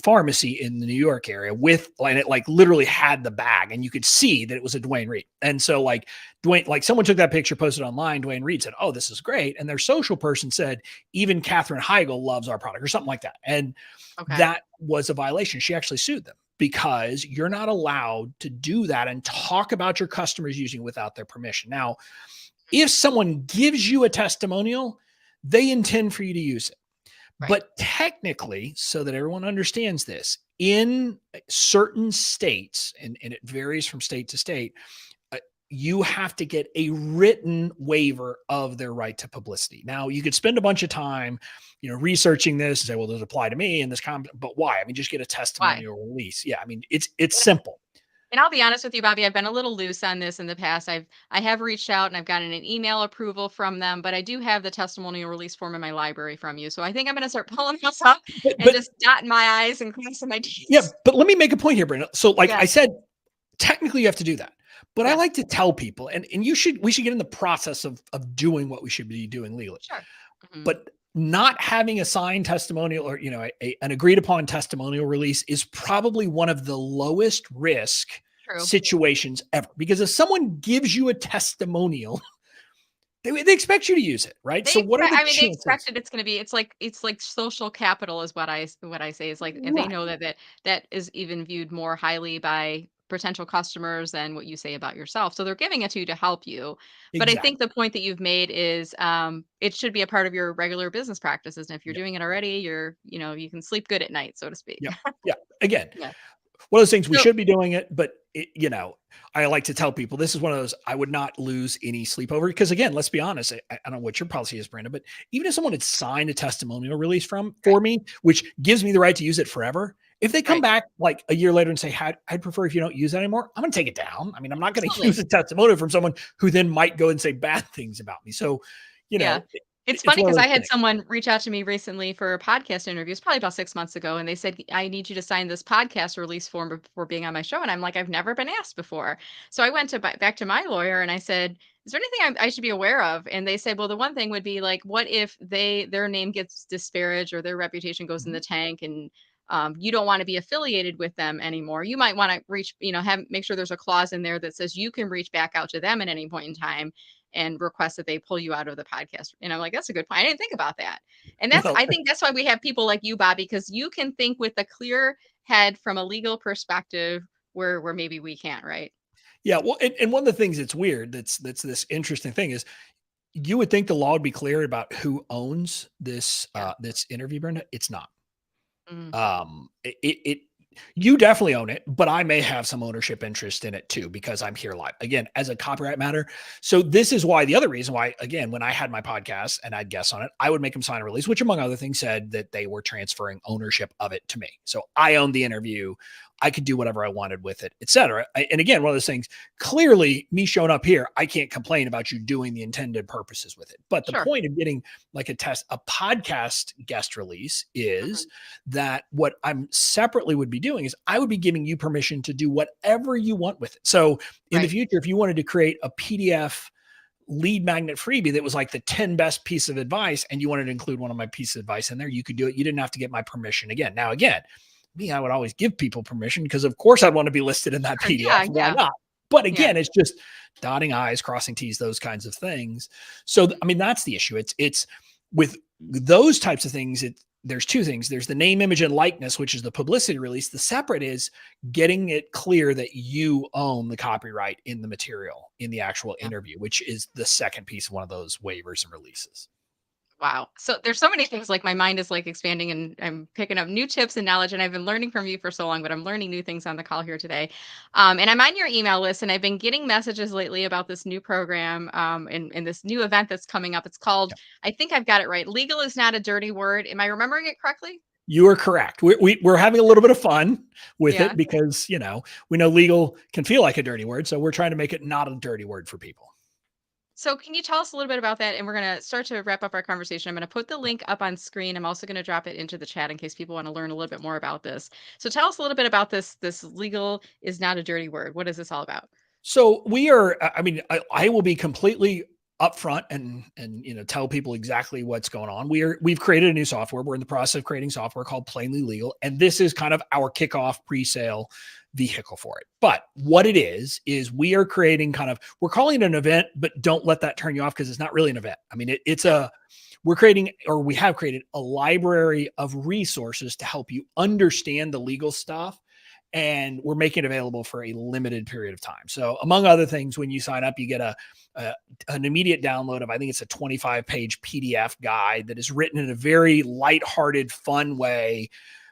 pharmacy in the New York area and it like literally had the bag and you could see that it was a Dwayne Reed. And so like Dwayne, like someone took that picture, posted online, Dwayne Reed said, oh, this is great. And their social person said, even Katherine Heigl loves our product or something like that. And Okay. that was a violation. She actually sued them because you're not allowed to do that and talk about your customers using it without their permission. Now, if someone gives you a testimonial, they intend for you to use it. Right. But technically, so that everyone understands this, in certain states, and it varies from state to state, uh, you have to get a written waiver of their right to publicity. Now, you could spend a bunch of time, researching this and say, well, does it apply to me in this but why? I mean, just get a Why? testimonial release. Yeah, I mean, it's And simple. and I'll be honest with you, Bobby, I've been a little loose on this in the past. I have reached out and I've gotten an email approval from them, but I do have the testimonial release form in my library from you. So I think I'm going to start pulling those up and But just dotting my I's and crossing my yeah, T's. but let me make a point here, Brenda. So, like I Yes. said, technically you have to do that. But I Yes. like to tell people, and we should get in the process of doing what we should be doing legally. Sure. Hmm. But not having a signed testimonial or an agreed upon testimonial release is probably one of the lowest risk True. situations ever. Because if someone gives you a testimonial, they expect you to use it, right? So what are the I mean, they chances? expected it's gonna be it's like social capital is what I say is like if they Right. know that is even viewed more highly by potential customers than what you say about yourself. So they're giving it to you to help you. But I think Exactly. the point that you've made is it should be a part of your regular business practices. And if you're Yep. doing it already, you can sleep good at night, so to speak. Yep. Yeah. Again, Yeah. one of those things we So should be doing it, but I like to tell people this is one of those I would not lose any sleep over because again, let's be honest. I don't know what your policy is, Brenda, but even if someone had signed a testimonial release right, for me, which gives me the right to use it forever, if they come right. back like a year later and say, I'd prefer if you don't use that anymore, I'm going to take it down. I mean, I'm not going to Absolutely. use a testimonial from someone who then might go and say bad things about me. So, Yeah. It's it's funny one of because I those had things. someone reach out to me recently for a podcast interview. It's probably about 6 months ago, and they said, "I need you to sign this podcast release form before being on my show." And I'm like, "I've never been asked before." So I went to back to my lawyer and I said, "Is there anything I should be aware of?" And they said, "Well, the one thing would be like, what if their name gets disparaged or their reputation goes in Mhm. the tank and you don't want to be affiliated with them anymore. You might want to have make sure there's a clause in there that says you can reach back out to them at any point in time and request that they pull you out of the podcast." And I'm like, that's a good point. I didn't think about that. And Well, I think that's why we have people like you, Bobby, because you can think with a clear head from a legal perspective where maybe we can't, right? yeah. Well, and one of the things that's weird, that's this interesting thing is you would think the law would be clear about who owns Yeah. this interview, Brenda. It's not. Mm, It you definitely own it, but I may have some ownership interest in it too because I'm here live again as a copyright matter. So this is why the other reason why again when I had my podcast and I'd guest on it, I would make them sign a release, which among other things said that they were transferring ownership of it to me. So I owned the interview. I could do whatever I wanted with it, et cetera. And again, one of those things, clearly me showing up here, I can't complain about you doing the intended purposes with it. But the sure. point of getting like a podcast guest release is Hmm. that what I'm separately would be doing is I would be giving you permission to do whatever you want with it. So in the Right. future, if you wanted to create a PDF lead magnet freebie that was like the 10 best piece of advice, and you wanted to include one of my pieces of advice in there, you could do it. You didn't have to get my permission again. Now, again, me, I would always give people permission because of course I'd want to be listed in that Sure. PDF. Yeah. Why Yeah. not? But Yeah. again, it's just dotting I's, crossing T's, those kinds of things. So, I mean, that's the issue. It's with those types of things. There's two things. There's the name, image, and likeness, which is the publicity release. The separate is getting it clear that you own the copyright in the material in the actual Yeah. interview, which is the second piece of one of those waivers and releases. Wow. So there's so many things, like my mind is like expanding and I'm picking up new tips and knowledge, and I've been learning from you for so long, but I'm learning new things on the call here today. And I'm on your email list, and I've been getting messages lately about this new program, and this new event that's coming up. It's called, Yeah. I think I've got it right, Legal is Not a Dirty Word. Am I remembering it correctly? You are correct. We're having a little bit of fun with Yeah. it because, we know legal can feel like a dirty word. So we're trying to make it not a dirty word for people. So can you tell us a little bit about that? And we're going to start to wrap up our conversation. I'm going to put the link up on screen. I'm also going to drop it into the chat in case people want to learn a little bit more about this. So tell us a little bit about this legal is not a dirty word. What is this all about? So we are, I mean, I will be completely upfront and tell people exactly what's going on. We've created a new software. We're in the process of creating software called Plainly Legal, and this is kind of our kickoff pre-sale vehicle for it. But what it is we are creating we're calling it an event, but don't let that turn you off because it's not really an event. I mean, we have created a library of resources to help you understand the legal stuff. And we're making it available for a limited period of time. So among other things, when you sign up, you get an immediate download of, I think it's a 25-page PDF guide that is written in a very lighthearted, fun way.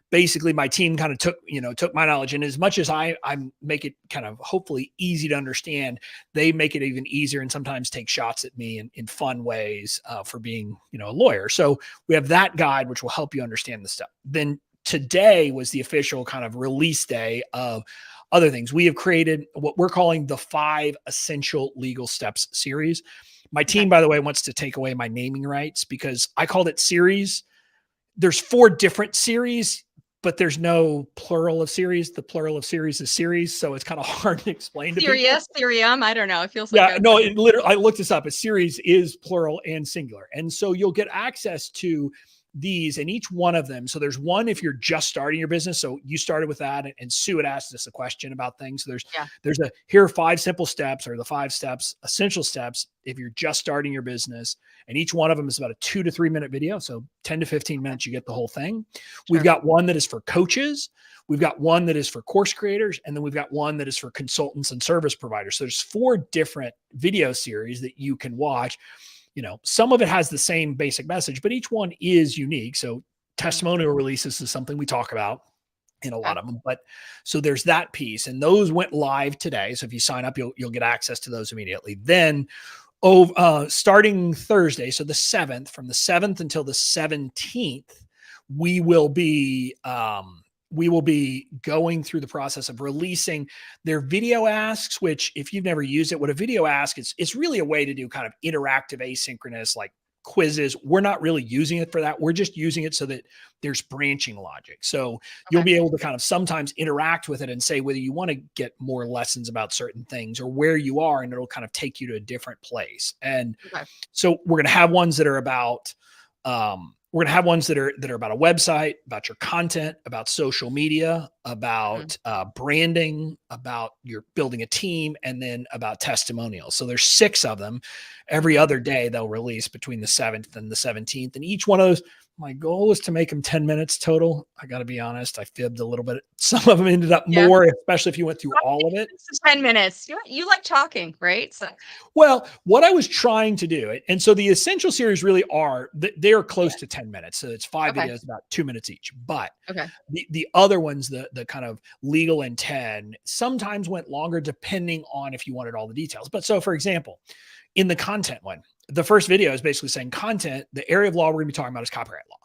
Basically, my team kind of took my knowledge, and as much as I make it kind of hopefully easy to understand, they make it even easier and sometimes take shots at me in fun ways for being, a lawyer. So we have that guide, which will help you understand the stuff. Then today was the official kind of release day of other things. We have created what we're calling the 5 Essential Legal Steps series. My team, by the way, wants to take away my naming rights because I called it series. There's 4 different series, but there's no plural of series. The plural of series is series. So it's kind of hard to explain to people. Serious, Therium. I don't know. It feels Yeah, like no, it literally, I looked this up. A series is plural and singular. And so you'll get access to these and each one of them. So there's one if you're just starting your business. So you started with that, and Sue had asked us a question about things. So here are 5 simple steps, or the 5 steps, essential steps if you're just starting your business. And each one of them is about a 2 to 3 minute video. So 10 to 15 minutes, you get the whole thing. Sure. We've got one that is for coaches. We've got one that is for course creators. And then we've got one that is for consultants and service providers. So there's 4 different video series that you can watch. Some of it has the same basic message, but each one is unique. So testimonial releases is something we talk about in a lot of them. But so there's that piece, and those went live today. So if you sign up, you'll get access to those immediately. Then starting Thursday, so the 7th, from the 7th until the 17th, we will be going through the process of releasing their video asks, which if you've never used it, what a video ask is, it's really a way to do kind of interactive asynchronous, like quizzes. We're not really using it for that. We're just using it so that there's branching logic. So you'll be able to kind of sometimes interact with it and say whether you want to get more lessons about certain things or where you are, and it'll kind of take you to a different place. And so we're going to have ones that are about, we're going to have ones that are about a website, about your content, about social media, about branding, about your building a team, and then about testimonials. So there's 6 of them. Every other day they'll release between the 7th and the 17th. And each one of those, my goal is to make them 10 minutes total. I got to be honest, I fibbed a little bit. Some of them ended up more, especially if you went through all of it. 10 minutes. You like talking, right? So. Well, what I was trying to do, and so the essential series really are, they are close to 10 minutes. So it's 5 videos, about 2 minutes each. But the other ones, the kind of legal and 10, sometimes went longer depending on if you wanted all the details. But so for example, in the content one, the first video is basically saying content, the area of law we're going to be talking about is copyright law.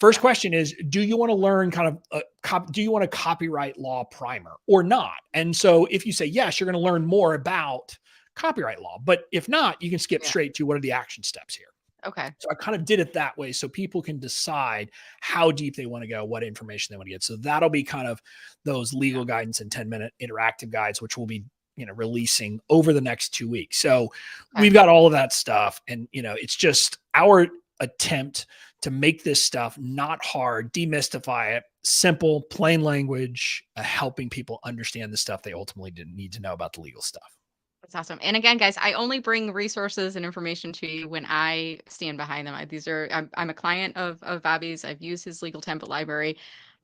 First question is, do you want to learn do you want a copyright law primer or not? And so if you say yes, you're going to learn more about copyright law. But if not, you can skip straight to what are the action steps here. Okay. So I kind of did it that way so people can decide how deep they want to go, what information they want to get. So that'll be kind of those legal guidance and 10-minute interactive guides, which will be releasing over the next 2 weeks. So Okay. we've got all of that stuff. And, it's just our attempt to make this stuff not hard, demystify it, simple, plain language, helping people understand the stuff they ultimately didn't need to know about the legal stuff. That's awesome. And again, guys, I only bring resources and information to you when I stand behind them. I'm a client of Bobby's. I've used his legal template library.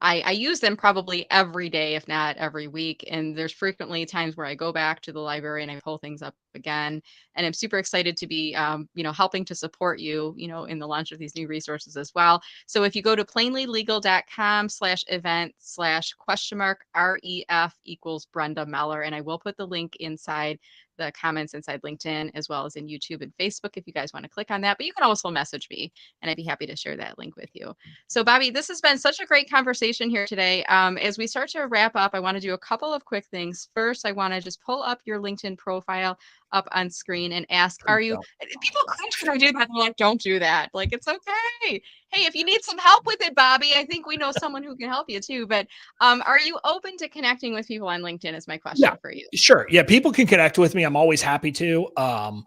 I use them probably every day, if not every week. And there's frequently times where I go back to the library and I pull things up again. And I'm super excited to be, helping to support you, in the launch of these new resources as well. So if you go to plainlylegal.com/event/?ref equals Brenda Meller, and I will put the link inside the comments inside LinkedIn as well as in YouTube and Facebook if you guys want to click on that. But you can also message me and I'd be happy to share that link with you. So, Bobby, this has been such a great conversation here today. As we start to wrap up, I want to do a couple of quick things. First, I want to just pull up your LinkedIn profile up on screen and ask, are Please you, don't. people cringe when I do that. They're like, don't do that. Like, it's okay. Hey, if you need some help with it, Bobby, I think we know someone who can help you too. But are you open to connecting with people on LinkedIn is my Yeah, question for you. sure. Yeah, people can connect with me. I'm always happy to. I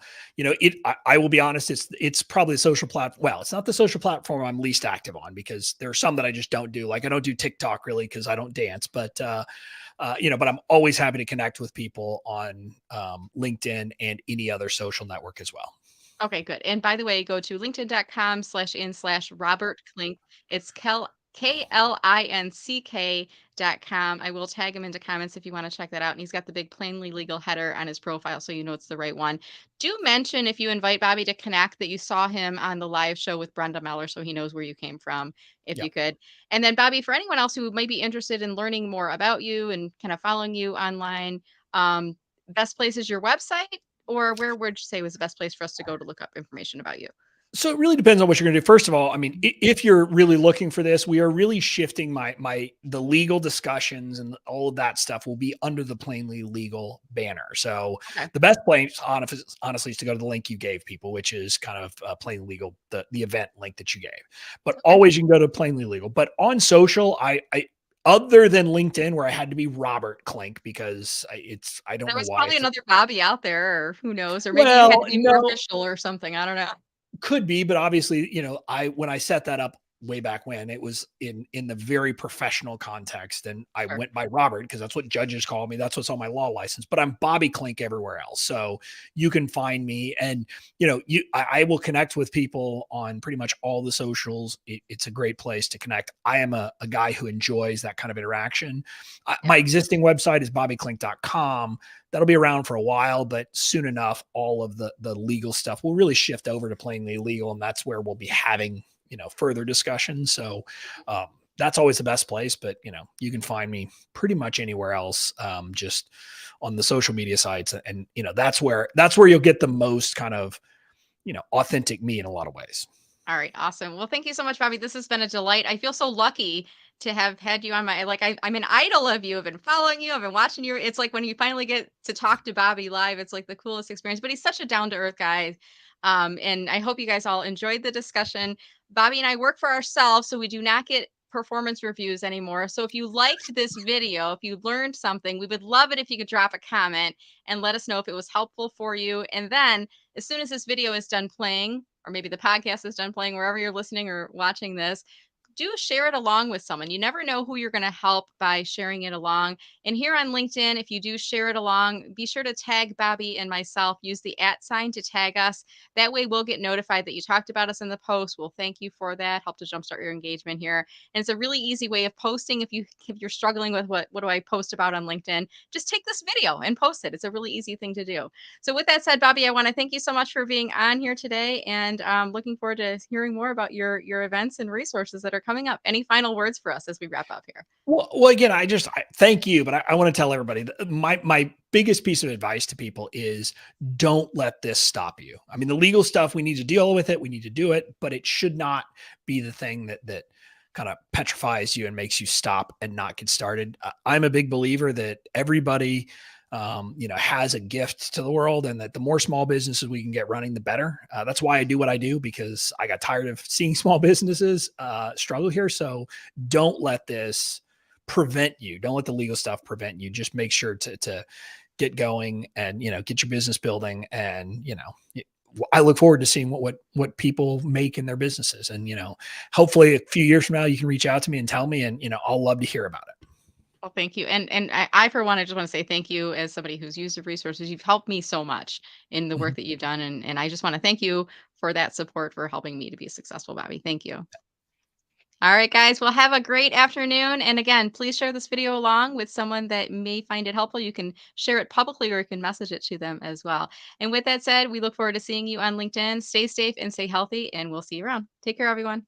will be honest. It's probably the social platform. Well, it's not the social platform I'm least active on because there are some that I just don't do. Like I don't do TikTok really because I don't dance. But but I'm always happy to connect with people on LinkedIn and any other social network as well. Okay, good. And by the way, go to linkedin.com/in/Robert Klinck. It's KLINCK.com. I will tag him into comments if you want to check that out. And he's got the big plainly legal header on his profile, so you know it's the right one. Do mention if you invite Bobby to connect that you saw him on the live show with Brenda Meller so he knows where you came from, if Yeah. you could. And then, Bobby, for anyone else who might be interested in learning more about you and kind of following you online, best place is your website, or where would you say was the best place for us to go to look up information about you? So it really depends on what you're going to do. First of all, I mean, if you're really looking for this, we are really shifting the legal discussions and all of that stuff will be under the Plainly Legal banner. So Okay. the best place, honestly, is to go to the link you gave people, which is kind of Plainly Legal, the event link that you gave. But Okay. always you can go to Plainly Legal. But on social, I other than LinkedIn, where I had to be Robert Klinck because I don't There know was why probably it's another Bobby out there, or who knows, or maybe you had well, to be more no, official or something. I don't know. could be, but obviously, when I set that up way back when, it was in the very professional context, and I Sure. went by Robert because that's what judges call me. That's what's on my law license. But I'm Bobby Klinck everywhere else, so you can find me, and I will connect with people on pretty much all the socials. It's a great place to connect. I am a guy who enjoys that kind of interaction. Yeah. My existing website is bobbyklinck.com. That'll be around for a while, but soon enough, all of the legal stuff will really shift over to Plainly Legal, and that's where we'll be having further discussion. So that's always the best place, but you can find me pretty much anywhere else, just on the social media sites, and that's where you'll get the most kind of authentic me in a lot of ways. All right, awesome. Well, thank you so much, Bobby. This has been a delight. I feel so lucky to have had you on my I'm an idol of you. I've been following you. I've been watching you. It's like when you finally get to talk to Bobby live, it's like the coolest experience. But he's such a down to earth guy. And I hope you guys all enjoyed the discussion. Bobby and I work for ourselves, so we do not get performance reviews anymore. So if you liked this video, if you learned something, we would love it if you could drop a comment and let us know if it was helpful for you. And then as soon as this video is done playing, or maybe the podcast is done playing, wherever you're listening or watching this, do share it along with someone. You never know who you're going to help by sharing it along. And here on LinkedIn, if you do share it along, be sure to tag Bobby and myself. Use the @ to tag us. That way we'll get notified that you talked about us in the post. We'll thank you for that. Help to jumpstart your engagement here. And it's a really easy way of posting. If you're struggling with what do I post about on LinkedIn, just take this video and post it. It's a really easy thing to do. So with that said, Bobby, I want to thank you so much for being on here today, and looking forward to hearing more about your events and resources that are coming up. Any final words for us as we wrap up here? Well, again, I thank you, but I want to tell everybody that my biggest piece of advice to people is don't let this stop you. I mean, the legal stuff, we need to deal with it. We need to do it, but it should not be the thing that kind of petrifies you and makes you stop and not get started. I'm a big believer that everybody, has a gift to the world, and that the more small businesses we can get running, the better. That's why I do what I do, because I got tired of seeing small businesses struggle here. So don't let this prevent you. Don't let the legal stuff prevent you. Just make sure to get going and, get your business building. And, I look forward to seeing what people make in their businesses. And, hopefully a few years from now, you can reach out to me and tell me, and, I'll love to hear about it. Well, thank you. And I for one, I just want to say thank you as somebody who's used the resources. You've helped me so much in the Mhm. work that you've done. And I just want to thank you for that support for helping me to be successful, Bobby. Thank you. All right, guys. Well, have a great afternoon. And again, please share this video along with someone that may find it helpful. You can share it publicly or you can message it to them as well. And with that said, we look forward to seeing you on LinkedIn. Stay safe and stay healthy, and we'll see you around. Take care, everyone.